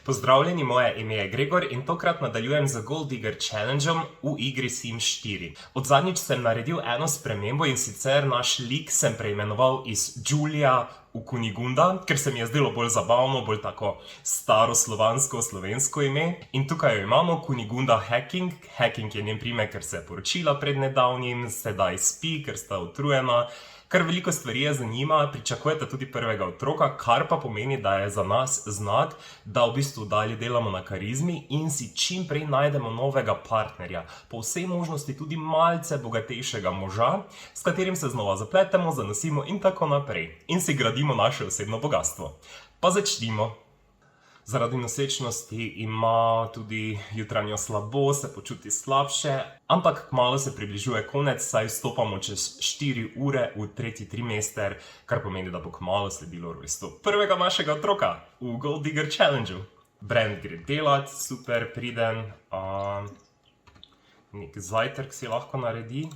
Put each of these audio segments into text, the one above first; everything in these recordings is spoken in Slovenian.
Pozdravljeni, moje ime je Gregor in tokrat nadaljujem z Gold Digger Challengeom v igri Sims 4. Od zadnjič sem naredil eno spremembo in sicer naš lik sem preimenoval iz Julia v Kunigunda, ker se mi je zdelo bolj zabavno, bolj tako staroslovansko, slovensko ime. In tukaj jo imamo, Kunigunda Hacking. Hacking je njen priimek, ker se je poročila pred nedavnim, sedaj spi, ker sta utrujena. Kar veliko stvari je za njima, pričakujete tudi prvega otroka, kar pa pomeni, da je za nas znak, da v bistvu dalje delamo na karizmi in si čim prej najdemo novega partnerja. Po vsej možnosti tudi malce bogatejšega moža, s katerim se znova zapletemo, zanosimo in tako naprej. In si gradimo naše osebno bogastvo. Pa začnimo. Zaradi nosečnosti ima tudi jutranjo slabost, se počuti slabše, ampak kmalu se približuje konec, saj vstopamo čez 4 ure v tretji trimester, kar pomeni, da bo kmalu sledilo rojstvo prvega našega otroka v Gold Digger Challengeu. Brand gre delat, super, priden, nek zajtrk si lahko naredi.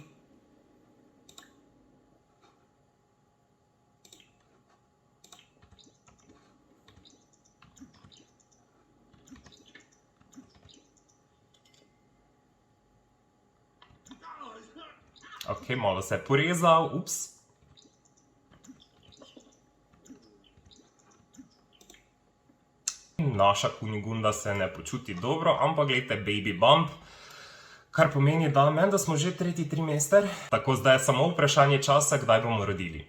Ok, malo se je porezal, ups. Naša Kunigunda se ne počuti dobro, ampak gledajte, baby bump. Kar pomeni, da menda smo že tretji trimester, tako zdaj je samo vprašanje časa, kdaj bomo rodili.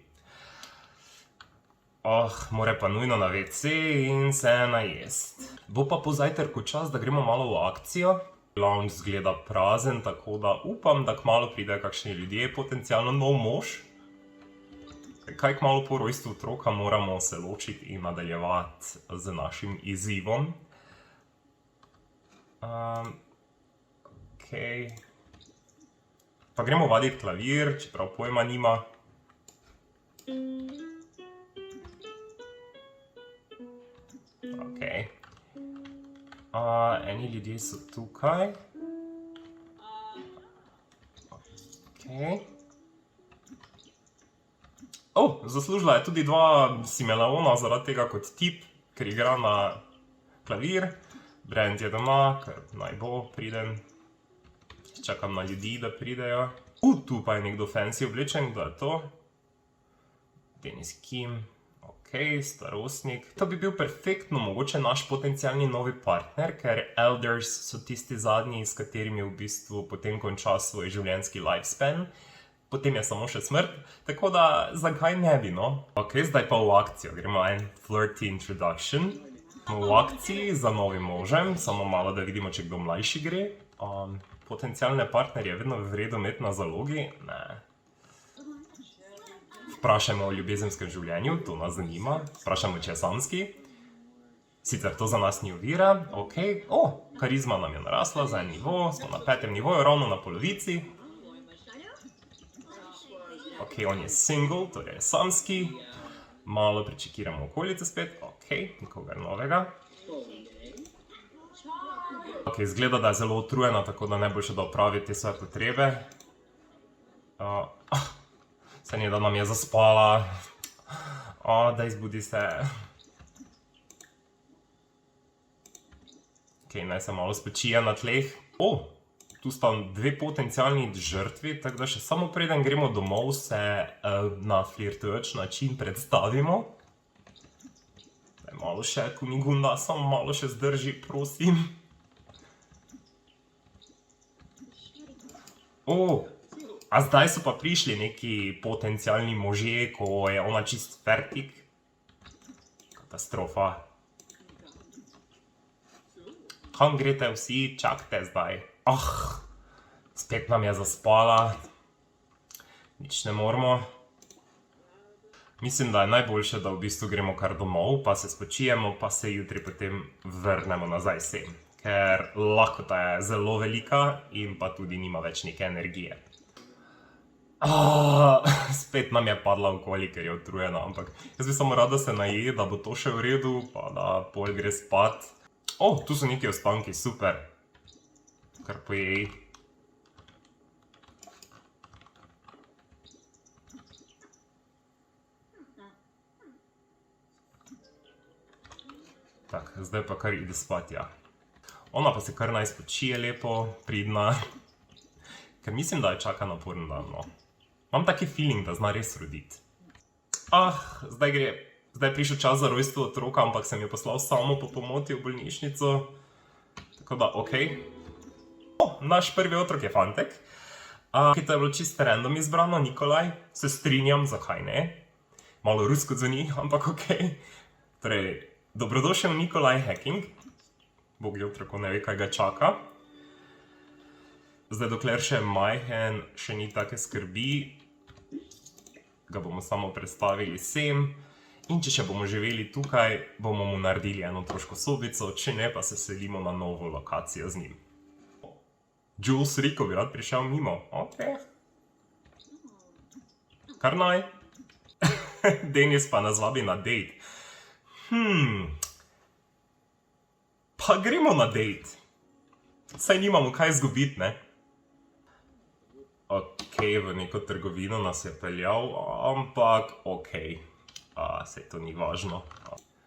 More pa nujno na WC in se najest. Bo pa po zajtrku čas, da gremo malo v akcijo. Lounge zgleda prazen, tako da upam, da kmalu pridejo kakšni ljudje, potencialno nov mož. Kaj kmalu po rojstvu otroka moramo se ločiti in nadaljevati z našim izzivom. Ok. Pa gremo vaditi klavir, čeprav pojma nima. Ok. Eni ljudje so tukaj. Ok. Zaslužila je tudi 2 simeleona zaradi tega kot tip, ker igra na klavir. Brand je doma, ker naj bo priden. Čakam na ljudi, da pridejo. Tu pa je nekdo fancy oblečen, kdo je to? Dennis Kim. Ok, starostnik. To bi bil perfektno mogoče naš potencialni novi partner, ker elders so tisti zadnji, s katerimi v bistvu potem konča svoj življenjski lifespan. Potem je samo še smrt, tako da zakaj ne bi, no? Ok, zdaj pa v akcijo. Gremo en flirty introduction. Smo v akciji za novim možem, samo malo da vidimo, če kdo mlajši gre. Potencialne partnerje vedno v redu imeti na zalogi? Ne. Vprašajmo o ljubezenskem življenju, to nas zanima. Vprašajmo, če je samski. Sicer to za nas ni ovira. Ok, karizma nam je narasla za en nivo, smo na 5. nivoju, ravno na polovici. Ok, on je single, torej je samski. Malo prečekiramo okolice spet. Ok, nikogar novega. Ok, izgleda, da je zelo utrujena, tako da najboljše, da opravi te svoje potrebe. Se ni, da nam je zaspala. Daj zbudi se. Ok, naj se malo spočije na tleh. Tu sta 2 potencialni žrtvi, tako da še samo preden gremo domov, se na flirtujoč način predstavimo. Daj malo še, Kunigunda, samo malo še zdrži, prosim. A zdaj so pa prišli neki potencialni možje, ko je ona čist fertik? Katastrofa. Kam greste vsi? Čakajte zdaj. Spet nam je zaspala. Nič ne moremo. Mislim, da je najboljše, da v bistvu gremo kar domov, pa se spočijemo, pa se jutri potem vrnemo nazaj sem. Ker lakota je zelo velika in pa tudi nima več neke energije. Spet nam je padla okoli, ker je utrujena, ampak jaz bi samo rada se naje, da bo to še v redu, pa da pol gre spat. Tu so neki ostanki, super. Kar pojej. Tak, zdaj pa kar ide spat, ja. Ona pa se kar naj spočije lepo, pridna. Ker mislim, da je čaka naporen dan, no. Imam taki feeling, da zna res roditi. Zdaj je prišel čas za rojstvo otroka, ampak sem jo poslal samo po pomoti v bolnišnico. Tako da, okej. Naš prvi otrok je fantek. Ki to je bilo čisto random izbrano, Nikolaj. Se strinjam, zakaj ne. Malo rusko zveni, ampak okej. Torej, dobrodošel Nikolaj Hacking. Bog je otroko ne ve, kaj ga čaka. Zdaj, dokler še majhen, še ni take skrbi, ga bomo samo predstavili sem. In če še bomo živeli tukaj, bomo mu naredili eno otroško sobico, če ne, pa se selimo na novo lokacijo z njim. Jules Rico bi rad prišel mimo. Okej. Kar naj. Denis pa nas vabi na dejt. Pa gremo na dejt. Saj nimamo kaj izgubiti, ne? Okej, v neko trgovino nas je peljal, ampak okej. Saj to ni važno.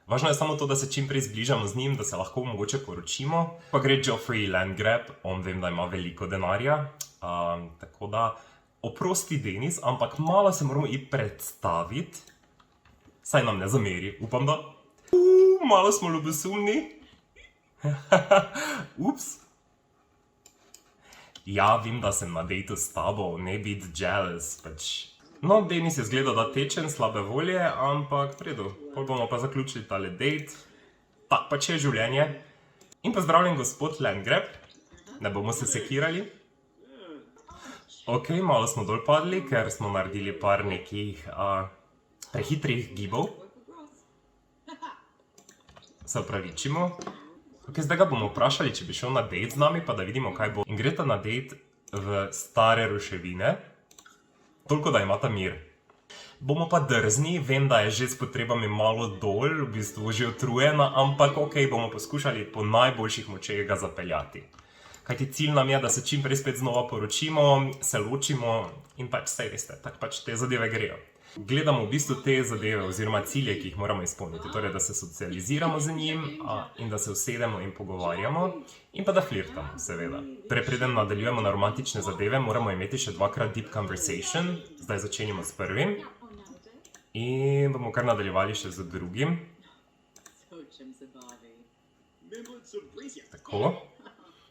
Važno je samo to, da se čim prej zbližamo z njim, da se lahko mogoče poročimo. Pa gre Geoffrey Landgrab, on vem, da ima veliko denarja. Tako da, oprosti Denis, ampak malo se moramo iti predstaviti. Saj nam ne zameri, upam da. Malo smo ljubosumni. Ups. Ja, vem, da sem na dejtu s tabo, ne biti jealous, pač. No, Denis je zgledal, da tečen, slabe volje, ampak v redu. Pol bomo pa zaključili tale dejt. Tak pač je življenje. In pozdravljen gospod Landgrab. Ne bomo se sekirali. Okej, malo smo dol padli, ker smo naredili par nekih prehitrih gibov. Se opravičimo. Okej, zdaj ga bomo vprašali, če bi šel na dejt z nami, pa da vidimo, kaj bo. In greta na dejt v stare ruševine. Toliko, da imata mir. Bomo pa drzni, vem, da je že s potrebami malo dol, v bistvu že utrujena, ampak okej, bomo poskušali po najboljših močeh ga zapeljati. Kajti cilj nam je, da se čim prej spet znova poročimo, se ločimo in pač saj veste, tak pač te zadeve grejo. Gledamo v bistvu te zadeve oziroma cilje, ki jih moramo izpolniti, torej da se socializiramo z njim in da se usedemo in pogovarjamo in pa da flirtamo, seveda. Preden nadaljujemo na romantične zadeve, moramo imeti še dvakrat deep conversation, zdaj začenjamo s prvim in bomo kar nadaljevali še z drugim. Tako,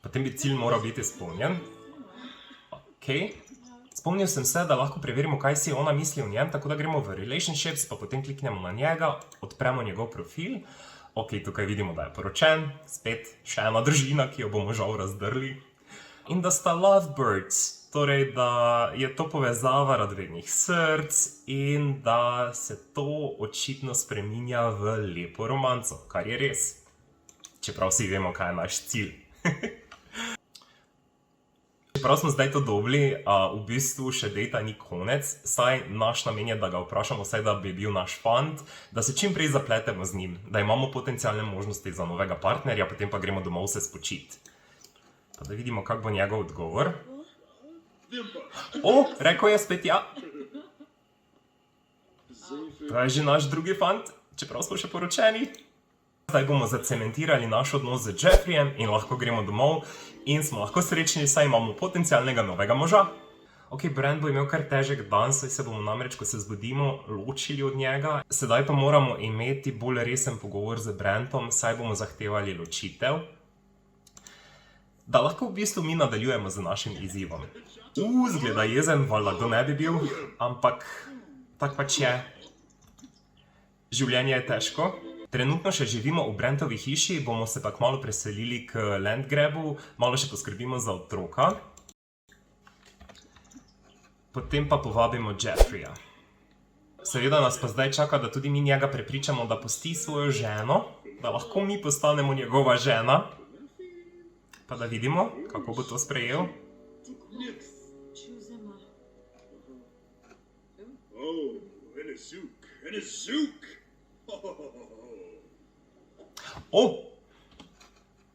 potem bi cilj moral biti izpolnjen. Okej. Spomnil sem se, da lahko preverimo, kaj si ona misli o njem, tako da gremo v relationships, pa potem kliknemo na njega, odpremo njegov profil. Okej, tukaj vidimo, da je poročen, spet še ena družina, ki jo bomo žal razdrli. In da sta lovebirds, torej da je to povezava radovednih src in da se to očitno spreminja v lepo romanco, kar je res. Čeprav vsi vemo, kaj je naš cilj. Čeprav smo zdaj to dobili, v bistvu še dejta ni konec, saj naš namen je, da ga vprašamo, saj da bi bil naš fant, da se čim prej zapletemo z njim, da imamo potencialne možnosti za novega partnerja, potem pa gremo domov se spočiti. Pa da vidimo, kak bo njegov odgovor. Rekel je spet ja. To je že naš drugi fant, čeprav smo še poročeni. Zdaj bomo zacementirali naš odnos z Jeffreyjem in lahko gremo domov in smo lahko srečni, saj imamo potencialnega novega moža. Okej, Brent bo imel kar težek dan, saj se bomo namreč, ko se zbudimo, ločili od njega. Sedaj pa moramo imeti bolj resen pogovor z Brentom, saj bomo zahtevali ločitev. Da lahko v bistvu mi nadaljujemo z našim izzivom. Zgleda jezen, valjda kdo ne bi bil, ampak tak pač je. Življenje je težko. Trenutno še živimo v Brentovi hiši, bomo se pa kmalu preselili k Landgrabu, malo še poskrbimo za otroka. Potem pa povabimo Jeffreyja. Seveda nas pa zdaj čaka, da tudi mi njega prepričamo, da pusti svojo ženo, da lahko mi postanemo njegova žena. Pa da vidimo, kako bo to sprejel.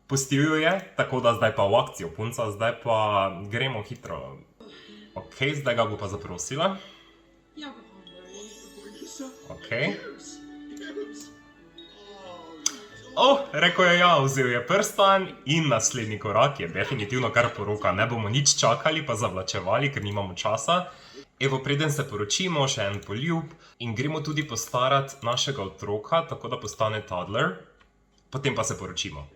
Pustil jo je, tako da zdaj pa v akcijo punca, zdaj pa gremo hitro. Okej, zdaj ga bo pa zaprosila. Okej. Rekel je ja, vzel je prstan in naslednji korak je definitivno kar poroka. Ne bomo nič čakali pa zavlačevali, ker nimamo časa. Evo, preden se poročimo, še en poljub in gremo tudi postarati našega otroka, tako da postane toddler. Potem pa se poročimo.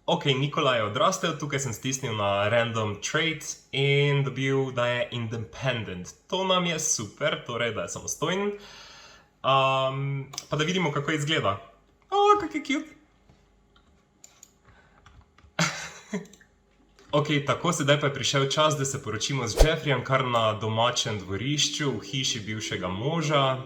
Ok, Nikolaj je odrastel, tukaj sem stisnil na random trait in dobil, da je independent. To nam je super, torej da je samostojen. Pa da vidimo, kako izgleda. Kak je cute. Ok, tako, sedaj pa je prišel čas, da se poročimo z Jeffreyjem kar na domačem dvorišču v hiši bivšega moža.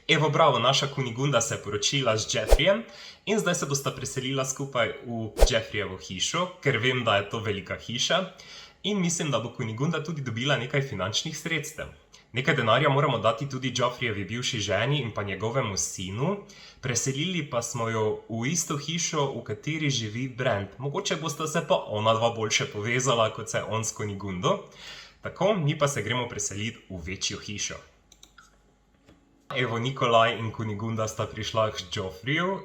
Evo, bravo, naša Kunigunda se je poročila z Jeffreyjem in zdaj se bosta preselila skupaj v Jeffreyjevo hišo, ker vem, da je to velika hiša in mislim, da bo Kunigunda tudi dobila nekaj finančnih sredstev. Nekaj denarja moramo dati tudi Joffreyjevi bivši ženi in pa njegovemu sinu. Preselili pa smo jo v isto hišo, v kateri živi Brand. Mogoče bosta se pa ona dva boljše povezala, kot se on s Kunigundo. Tako, mi pa se gremo preseliti v večjo hišo. Evo, Nikolaj in Kunigunda sta prišla k Joffreyju.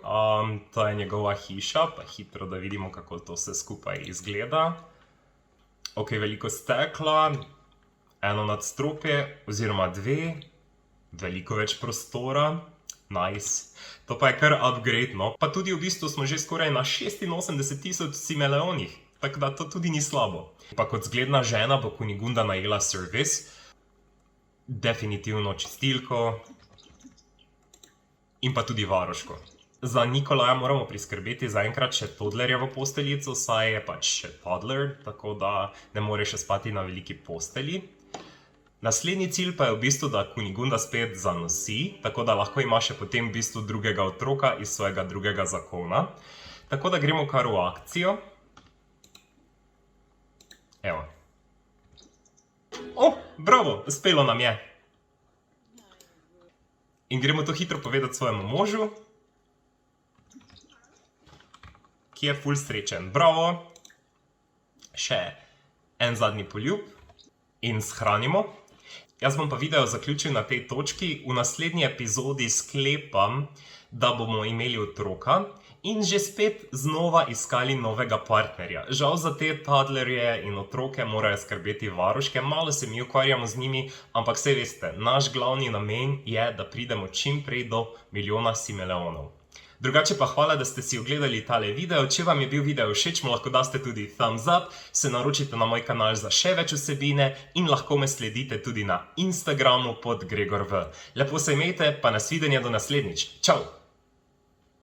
To je njegova hiša, pa hitro da vidimo, kako to vse skupaj izgleda. Ok, veliko stekla. Eno nadstropje, oziroma dve, veliko več prostora, nice. To pa je kar upgrade, no. Pa tudi v bistvu smo že skoraj na 86.000 simeleonih, tako da to tudi ni slabo. Pa kot zgledna žena bo Kunigunda najela servis, definitivno čistilko in pa tudi varuško. Za Nikolaja moramo priskrbeti zaenkrat še toddlerjevo posteljico, saj je pač še toddler, tako da ne more še spati na veliki postelji. Naslednji cilj pa je v bistvu, da Kunigunda spet zanosi, tako da lahko ima še potem v bistvu drugega otroka iz svojega drugega zakona. Tako da gremo kar v akcijo. Evo. Bravo, uspelo nam je. In gremo to hitro povedati svojemu možu, ki je ful srečen. Bravo. Še en zadnji poljub. In shranimo. Jaz bom pa video zaključil na tej točki. V naslednji epizodi sklepam, da bomo imeli otroka in že spet znova iskali novega partnerja. Žal za te toddlerje in otroke morajo skrbeti varuške, malo se mi ukvarjamo z njimi, ampak saj veste, naš glavni namen je, da pridemo čim prej do 1 milijona simeleonov. Drugače pa hvala, da ste si ogledali tale video. Če vam je bil video všeč, mu lahko daste tudi thumbs up, se naročite na moj kanal za še več vsebine in lahko me sledite tudi na Instagramu pod GregorV. Lepo se imejte, pa nasvidenje do naslednjič. Čau!